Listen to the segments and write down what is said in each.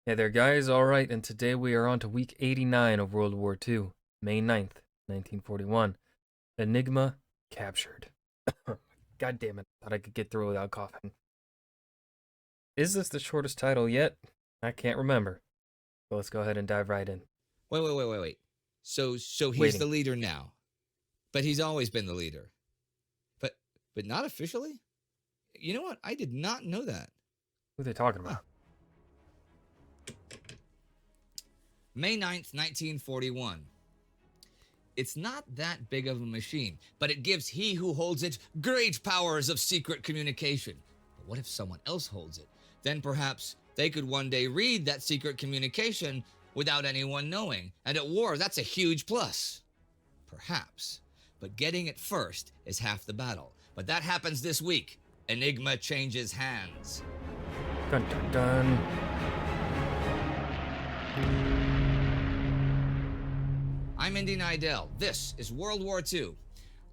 Hey there, guys. All right, and today we are on to week 89 of World War II, May 9th, 1941. Enigma captured. God damn it. Thought I could get through without coughing. Is this the shortest title yet? I can't remember. So let's go ahead and dive right in. Wait. So he's Waiting. the leader now, but he's always been the leader, but not officially. You know what? I did not know that. Who are they talking Huh. about? May 9th, 1941. It's not that big of a machine, but it gives he who holds it great powers of secret communication. But what if someone else holds it? Then perhaps they could one day read that secret communication without anyone knowing. And at war, that's a huge plus. Perhaps. But getting it first is half the battle. But that happens this week. Enigma changes hands. Dun dun dun. I'm Indy Nidell. This is World War II.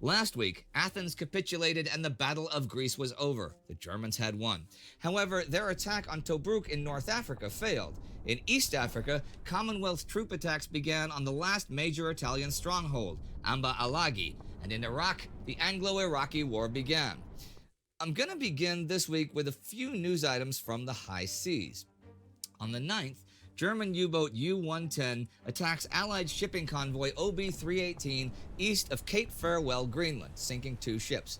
Last week, Athens capitulated and the Battle of Greece was over. The Germans had won. However, their attack on Tobruk in North Africa failed. In East Africa, Commonwealth troop attacks began on the last major Italian stronghold, Amba-Alagi, and in Iraq, the Anglo-Iraqi War began. I'm going to begin this week with a few news items from the high seas. On the 9th, German U-boat U-110 attacks Allied shipping convoy OB-318 east of Cape Farewell, Greenland, sinking 2 ships.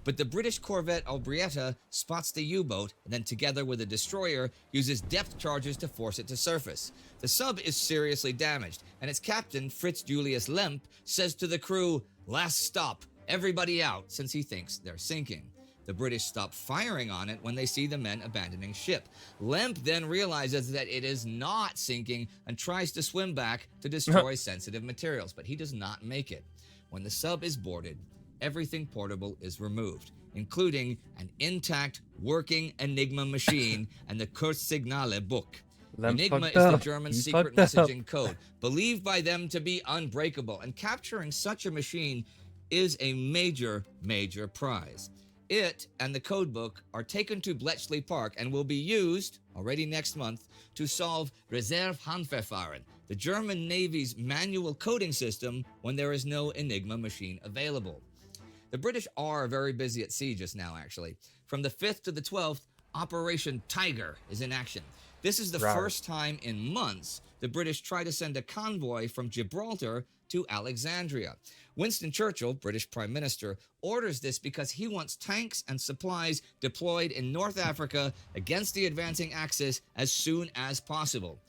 But the British corvette Albrietta spots the U-boat and then, together with a destroyer, uses depth charges to force it to surface. The sub is seriously damaged, and its captain, Fritz Julius Lemp, says to the crew, "Last stop, everybody out," since he thinks they're sinking. The British stop firing on it when they see the men abandoning ship. Lemp then realizes that it is not sinking and tries to swim back to destroy sensitive materials, but he does not make it. When the sub is boarded, everything portable is removed, including an intact, working Enigma machine and the Kurzsignale book. Lemp Enigma fucked is the up. German He secret fucked up. messaging code, believed by them to be unbreakable, and capturing such a machine is a major, major prize. It and the codebook are taken to Bletchley Park and will be used, already next month, to solve Reserve-Handverfahren, the German Navy's manual coding system when there is no Enigma machine available. The British are very busy at sea just now, actually. From the 5th to the 12th, Operation Tiger is in action. This is the first time in months the British try to send a convoy from Gibraltar to Alexandria. Winston Churchill, British Prime Minister, orders this because he wants tanks and supplies deployed in North Africa against the advancing Axis as soon as possible.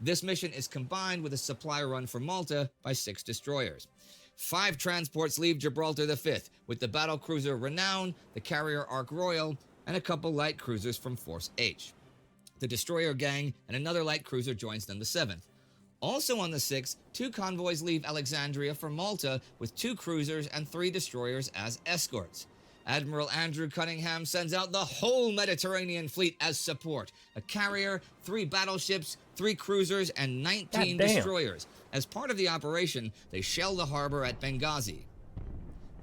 This mission is combined with a supply run for Malta by 6 destroyers. 5 transports leave Gibraltar the 5th, with the battlecruiser Renown, the carrier Ark Royal, and a couple light cruisers from Force H. The destroyer gang and another light cruiser joins them the 7th. Also on the 6th, 2 convoys leave Alexandria for Malta with 2 cruisers and 3 destroyers as escorts. Admiral Andrew Cunningham sends out the whole Mediterranean fleet as support: a carrier, 3 battleships, 3 cruisers, and 19 destroyers. As part of the operation, they shell the harbor at Benghazi.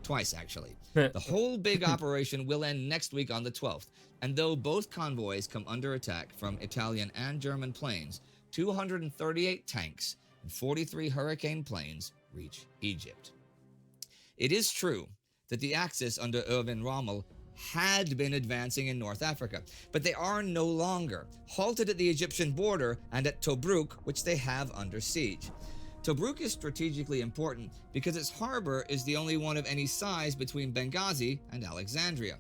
Twice, actually. The whole big operation will end next week on the 12th, and though both convoys come under attack from Italian and German planes, 238 tanks and 43 Hurricane planes reach Egypt. It is true that the Axis under Erwin Rommel had been advancing in North Africa, but they are no longer, halted at the Egyptian border and at Tobruk, which they have under siege. Tobruk is strategically important because its harbor is the only one of any size between Benghazi and Alexandria.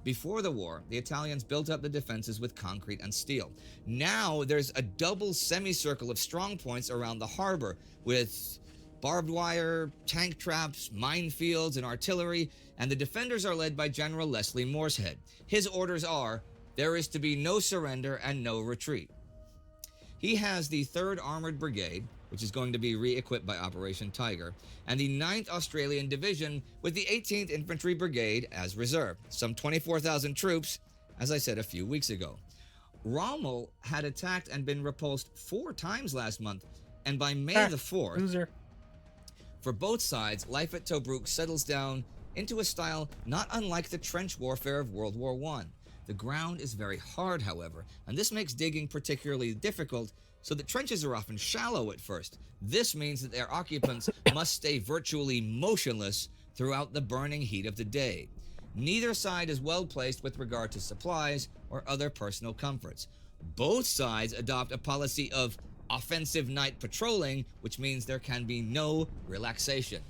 Before the war, the Italians built up the defenses with concrete and steel. Now there's a double semicircle of strong points around the harbor with barbed wire, tank traps, minefields, and artillery, and the defenders are led by General Leslie Morshead. His orders are, there is to be no surrender and no retreat. He has the 3rd Armored Brigade, which is going to be re-equipped by Operation Tiger, and the 9th Australian Division with the 18th Infantry Brigade as reserve, some 24,000 troops, as I said a few weeks ago. Rommel had attacked and been repulsed 4 times last month, and by May the 4th, for both sides, life at Tobruk settles down into a style not unlike the trench warfare of World War I. The ground is very hard, however, and this makes digging particularly difficult, so the trenches are often shallow at first. This means that their occupants must stay virtually motionless throughout the burning heat of the day. Neither side is well placed with regard to supplies or other personal comforts. Both sides adopt a policy of offensive night patrolling, which means there can be no relaxation.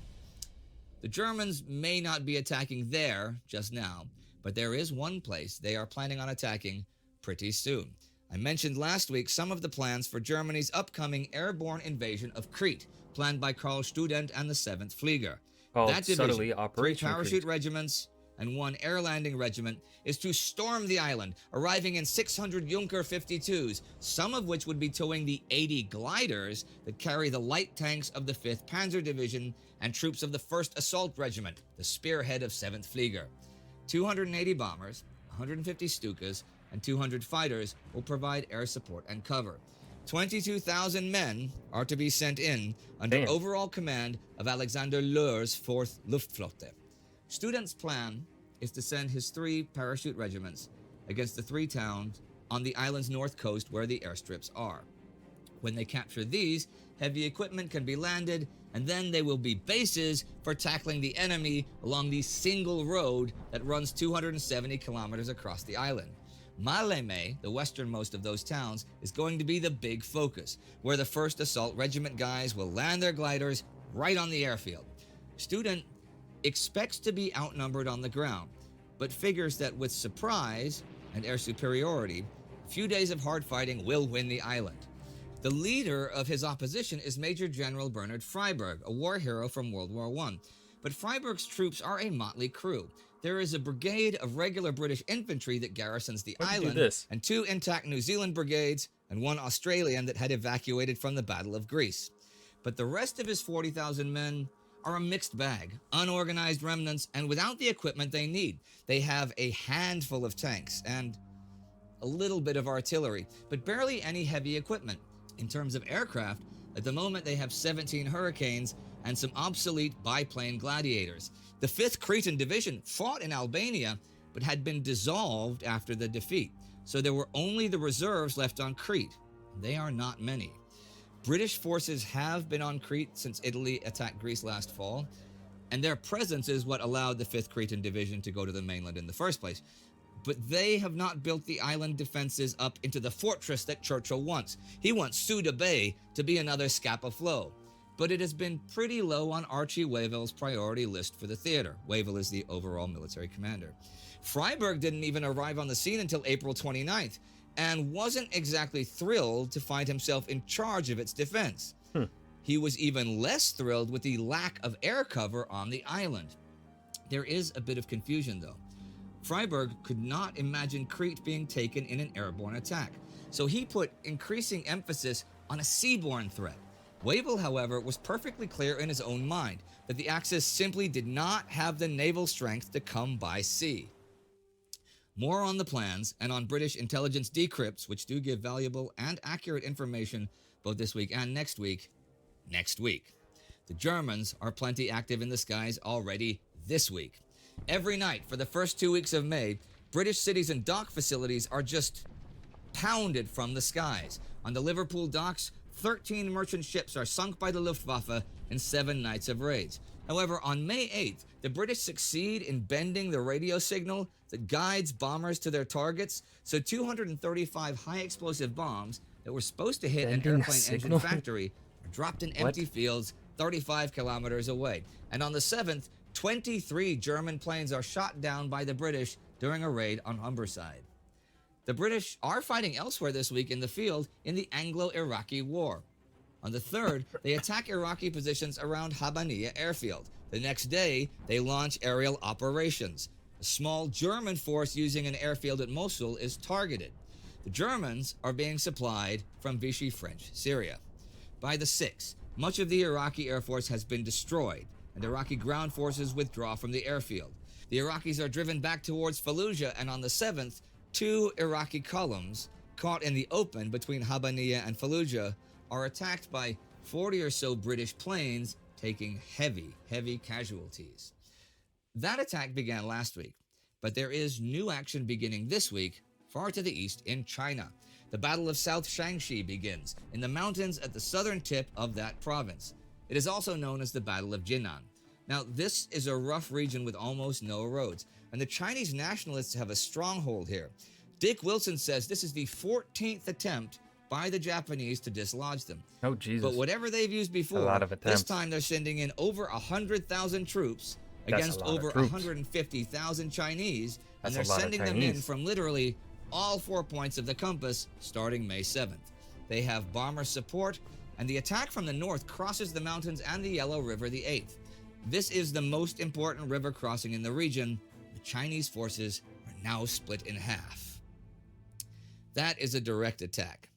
The Germans may not be attacking there just now, but there is one place they are planning on attacking pretty soon. I mentioned last week some of the plans for Germany's upcoming airborne invasion of Crete, planned by Karl Student and the 7th Flieger. Called That division, subtly 3 Operation parachute Crete. regiments and 1 air landing regiment, is to storm the island, arriving in 600 Junker 52s, some of which would be towing the 80 gliders that carry the light tanks of the 5th Panzer Division and troops of the 1st Assault Regiment, the spearhead of 7th Flieger. 280 bombers, 150 Stukas, and 200 fighters will provide air support and cover. 22,000 men are to be sent in under Damn. overall command of Alexander Löhr's 4th Luftflotte. Student's plan is to send his 3 parachute regiments against the 3 towns on the island's north coast where the airstrips are. When they capture these, heavy equipment can be landed, and then they will be bases for tackling the enemy along the single road that runs 270 kilometers across the island. Maleme, the westernmost of those towns, is going to be the big focus, where the 1st Assault Regiment guys will land their gliders right on the airfield. Student expects to be outnumbered on the ground, but figures that with surprise and air superiority, a few days of hard fighting will win the island. The leader of his opposition is Major General Bernhard Freyberg, a war hero from World War I. But Freyberg's troops are a motley crew. There is a brigade of regular British infantry that garrisons the island, and 2 intact New Zealand brigades, and 1 Australian that had evacuated from the Battle of Greece. But the rest of his 40,000 men are a mixed bag, unorganized remnants, and without the equipment they need. They have a handful of tanks and a little bit of artillery, but barely any heavy equipment. In terms of aircraft, at the moment they have 17 Hurricanes and some obsolete biplane Gladiators. The 5th Cretan Division fought in Albania, but had been dissolved after the defeat, so there were only the reserves left on Crete. They are not many. British forces have been on Crete since Italy attacked Greece last fall, and their presence is what allowed the 5th Cretan Division to go to the mainland in the first place. But they have not built the island defenses up into the fortress that Churchill wants. He wants Suda Bay to be another Scapa Flow. But it has been pretty low on Archie Wavell's priority list for the theater. Wavell is the overall military commander. Freyberg didn't even arrive on the scene until April 29th, and wasn't exactly thrilled to find himself in charge of its defense. He was even less thrilled with the lack of air cover on the island. There is a bit of confusion, though. Freyberg could not imagine Crete being taken in an airborne attack, so he put increasing emphasis on a seaborne threat. Wavell, however, was perfectly clear in his own mind that the Axis simply did not have the naval strength to come by sea. More on the plans and on British intelligence decrypts, which do give valuable and accurate information both this week and next week. The Germans are plenty active in the skies already this week. Every night for the first 2 weeks of May, British cities and dock facilities are just pounded from the skies. On the Liverpool docks, 13 merchant ships are sunk by the Luftwaffe in 7 nights of raids. However, on May 8th, the British succeed in bending the radio signal that guides bombers to their targets, so 235 high-explosive bombs that were supposed to hit an airplane engine factory are dropped in empty fields 35 kilometers away. And on the 7th, 23 German planes are shot down by the British during a raid on Humberside. The British are fighting elsewhere this week in the field in the Anglo-Iraqi War. On the 3rd, they attack Iraqi positions around Habaniya airfield. The next day, they launch aerial operations. A small German force using an airfield at Mosul is targeted. The Germans are being supplied from Vichy French Syria. By the 6th, much of the Iraqi Air Force has been destroyed, and Iraqi ground forces withdraw from the airfield. The Iraqis are driven back towards Fallujah, and on the 7th, 2 Iraqi columns caught in the open between Habaniya and Fallujah are attacked by 40 or so British planes, taking heavy casualties. That attack began last week, But there is new action beginning this week, far to the east in China. The Battle of South Shaanxi begins in the mountains at the southern tip of that province. It is also known as the Battle of Jinan. Now, this is a rough region with almost no roads, and the Chinese nationalists have a stronghold here. Dick Wilson says this is the 14th attempt by the Japanese to dislodge them. Oh, Jesus. But whatever they've used before, a lot of attempts. this time they're sending in over 100,000 troops against over 150,000 Chinese, and they're sending them in from literally all 4 points of the compass starting May 7th. They have bomber support, and the attack from the north crosses the mountains and the Yellow River the 8th. This is the most important river crossing in the region. The Chinese forces are now split in half. That is a direct attack.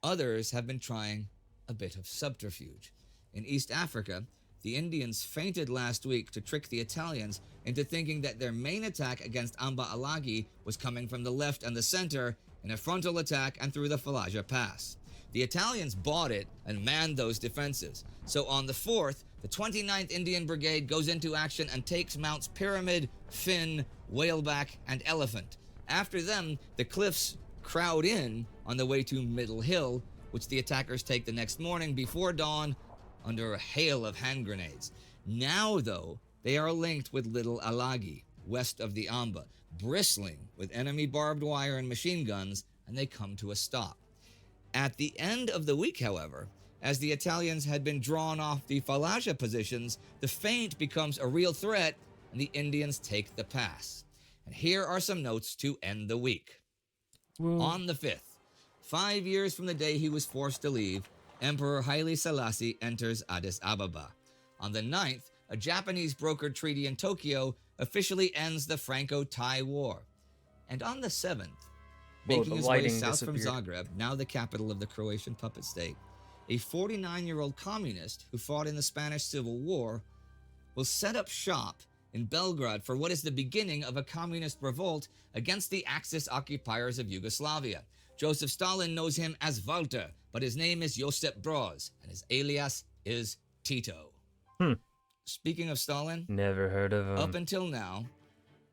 Others have been trying a bit of subterfuge. In East Africa, the Indians feinted last week to trick the Italians into thinking that their main attack against Amba Alagi was coming from the left and the center in a frontal attack and through the Fallujah Pass. The Italians bought it and manned those defenses. So on the 4th, the 29th Indian Brigade goes into action and takes Mounts Pyramid, Finn, Whaleback, and Elephant. After them, the cliffs crowd in on the way to Middle Hill, which the attackers take the next morning before dawn under a hail of hand grenades. Now, though, they are linked with Little Alagi, west of the Amba, bristling with enemy barbed wire and machine guns, and they come to a stop. At the end of the week, however, as the Italians had been drawn off the Fallujah positions, the feint becomes a real threat, and the Indians take the pass. And here are some notes to end the week. On the 5th, 5 years from the day he was forced to leave, Emperor Haile Selassie enters Addis Ababa. On the 9th, a Japanese brokered treaty in Tokyo officially ends the Franco-Thai War. And on the 7th, making his way south from Zagreb, now the capital of the Croatian puppet state, a 49-year-old communist who fought in the Spanish Civil War will set up shop in Belgrade for what is the beginning of a communist revolt against the Axis occupiers of Yugoslavia. Joseph Stalin knows him as Walter, but his name is Josip Broz, and his alias is Tito. Speaking of Stalin, never heard of him. Up until now,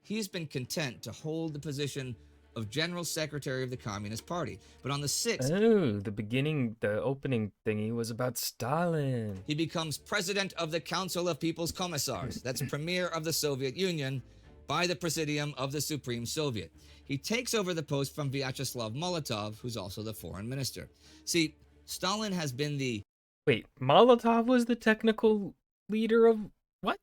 he's been content to hold the position of General Secretary of the Communist Party. But on the 6th... Oh, the opening thingy was about Stalin. He becomes President of the Council of People's Commissars. That's Premier of the Soviet Union by the Presidium of the Supreme Soviet. He takes over the post from Vyacheslav Molotov, who's also the foreign minister. See, Stalin has been the... Wait, Molotov was the technical leader of what?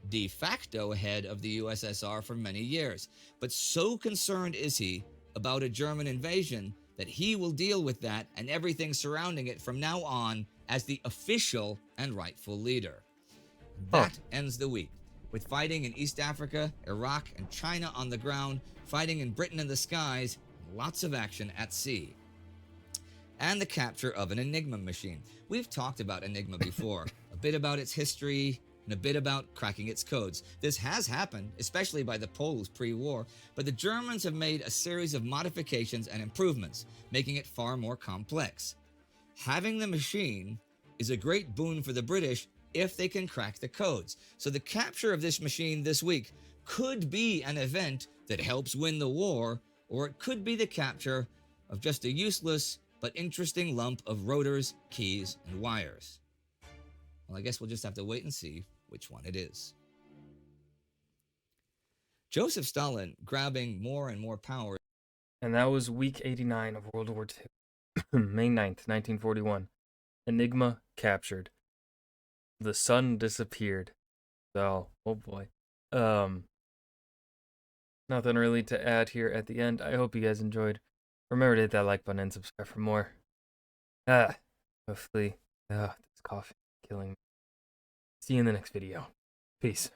De facto head of the USSR for many years. But so concerned is he about a German invasion that he will deal with that and everything surrounding it from now on as the official and rightful leader. That ends the week, with fighting in East Africa, Iraq, and China on the ground, fighting in Britain in the skies, and lots of action at sea. And the capture of an Enigma machine. We've talked about Enigma before, a bit about its history, and a bit about cracking its codes. This has happened, especially by the Poles pre-war, but the Germans have made a series of modifications and improvements, making it far more complex. Having the machine is a great boon for the British if they can crack the codes. So the capture of this machine this week could be an event that helps win the war, or it could be the capture of just a useless but interesting lump of rotors, keys, and wires. Well, I guess we'll just have to wait and see which one it is. Joseph Stalin grabbing more and more power. And that was week 89 of World War II. May 9th, 1941. Enigma captured. The sun disappeared. So, oh boy. Nothing really to add here at the end. I hope you guys enjoyed. Remember to hit that like button and subscribe for more. Hopefully, this coffee is killing me. See you in the next video. Peace.